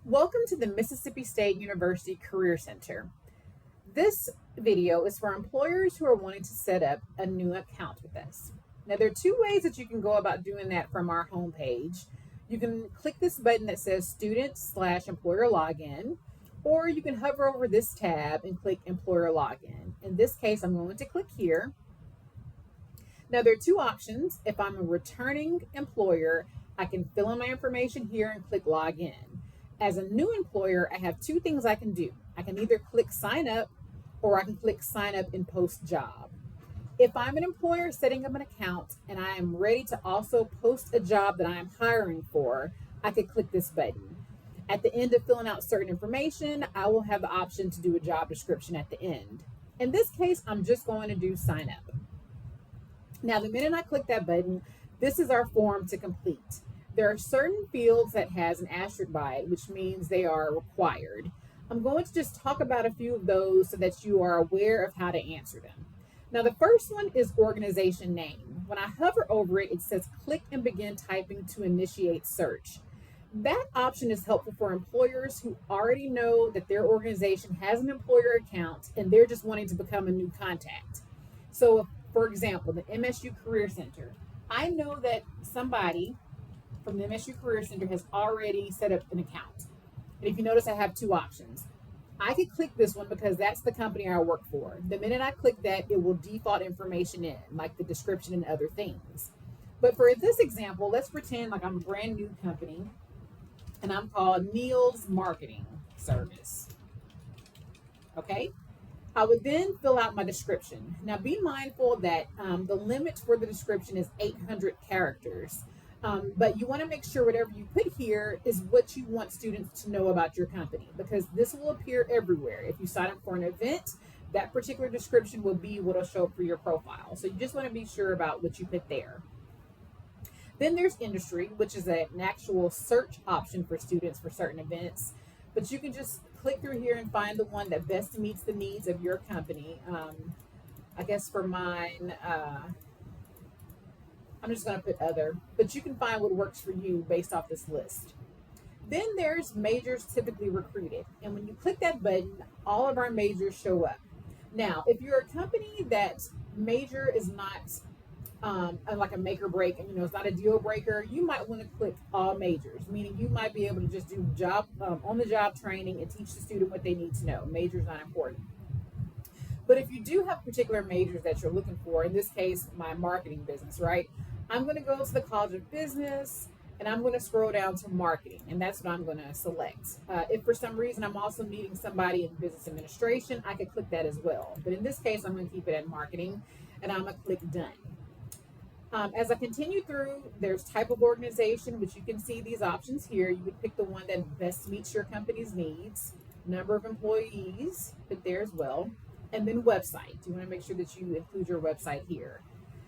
Welcome to the Mississippi State University Career Center. This video is for employers who are wanting to set up a new account with us. Now, there are two ways that you can go about doing that from our homepage. You can click this button that says Student/Employer Login, or you can hover over this tab and click Employer Login. In this case, I'm going to click here. Now, there are two options. If I'm a returning employer, I can fill in my information here and click Login. As a new employer, I have two things I can do. I can either click sign up or I can click sign up and post job. If I'm an employer setting up an account and I am ready to also post a job that I am hiring for, I could click this button. At the end of filling out certain information, I will have the option to do a job description at the end. In this case, I'm just going to do sign up. Now, the minute I click that button, this is our form to complete. There are certain fields that has an asterisk by it, which means they are required. I'm going to just talk about a few of those so that you are aware of how to answer them. Now, the first one is organization name. When I hover over it, it says click and begin typing to initiate search. That option is helpful for employers who already know that their organization has an employer account and they're just wanting to become a new contact. So, for example, the MSU Career Center. I know that somebody from the MSU Career Center has already set up an account. And if you notice, I have two options. I could click this one because that's the company I work for. The minute I click that, it will default information in, like the description and other things. But for this example, let's pretend like I'm a brand new company and I'm called Neil's Marketing Service. Okay? I would then fill out my description. Now, be mindful that the limit for the description is 800 characters. But you want to make sure whatever you put here is what you want students to know about your company, because this will appear everywhere. If you sign up for an event, that particular description will be what will show up for your profile. So you just want to be sure about what you put there. Then there's industry, which is an actual search option for students for certain events. But you can just click through here and find the one that best meets the needs of your company. I guess for mine, I'm just going to put other, but you can find what works for you based off this list. Then there's majors typically recruited. And when you click that button, all of our majors show up. Now, if you're a company that major is not like a make or break, and it's not a deal breaker, you might want to click all majors, meaning you might be able to just do job on the job training and teach the student what they need to know. Major's not important. But if you do have particular majors that you're looking for, in this case, my marketing business, right? I'm going to go to the College of Business and I'm going to scroll down to marketing, and that's what I'm going to select. If for some reason I'm also needing somebody in business administration, I could click that as well. But in this case, I'm going to keep it at marketing and I'm going to click done. As I continue through, there's type of organization, which you can see these options here. You would pick the one that best meets your company's needs. Number of employees, put there as well. And then website. You want to make sure that you include your website here.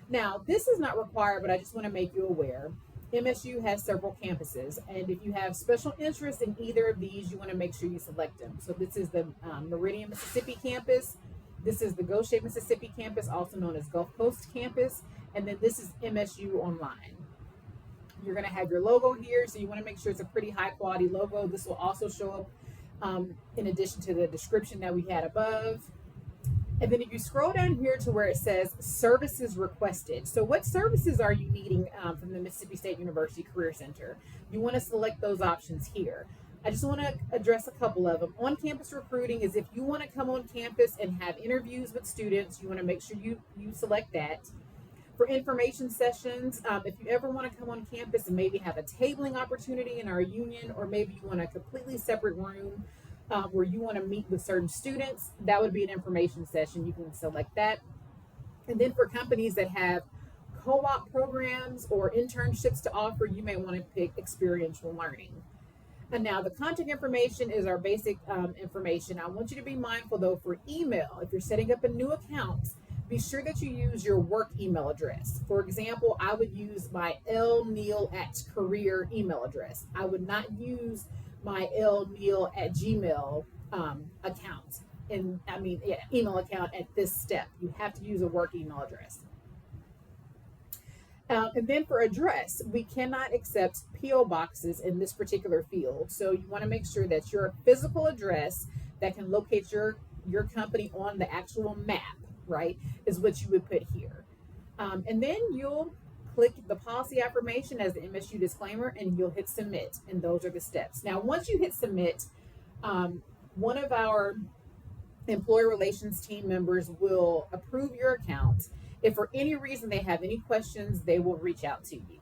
Now, this is not required, but I just want to make you aware. MSU has several campuses, and if you have special interest in either of these, you want to make sure you select them. So this is the Meridian, Mississippi campus. This is the Gautier, Mississippi campus, also known as Gulf Coast campus. And then this is MSU Online. You're going to have your logo here, so you want to make sure it's a pretty high quality logo. This will also show up in addition to the description that we had above. And then if you scroll down here to where it says services requested. So what services are you needing from the Mississippi State University Career Center? You want to select those options here. I just want to address a couple of them. On-campus recruiting is if you want to come on campus and have interviews with students, you want to make sure you select that. For information sessions, if you ever want to come on campus and maybe have a tabling opportunity in our union, or maybe you want a completely separate room where you want to meet with certain students, that would be an information session. You can select that. And then for companies that have co-op programs or internships to offer, you may want to pick experiential learning. And now the contact information is our basic information. I want you to be mindful though for email. If you're setting up a new account, be sure that you use your work email address. For example, I would use my lneal@career email address. I would not use my lneal@gmail account email account at this step. You have to use a work email address. And then for address, we cannot accept P.O. boxes in this particular field. So you want to make sure that your physical address that can locate your company on the actual map, right, is what you would put here. And then you'll click the policy affirmation as the MSU disclaimer and you'll hit submit. And those are the steps. Now, once you hit submit, one of our employer relations team members will approve your account. If for any reason they have any questions, they will reach out to you.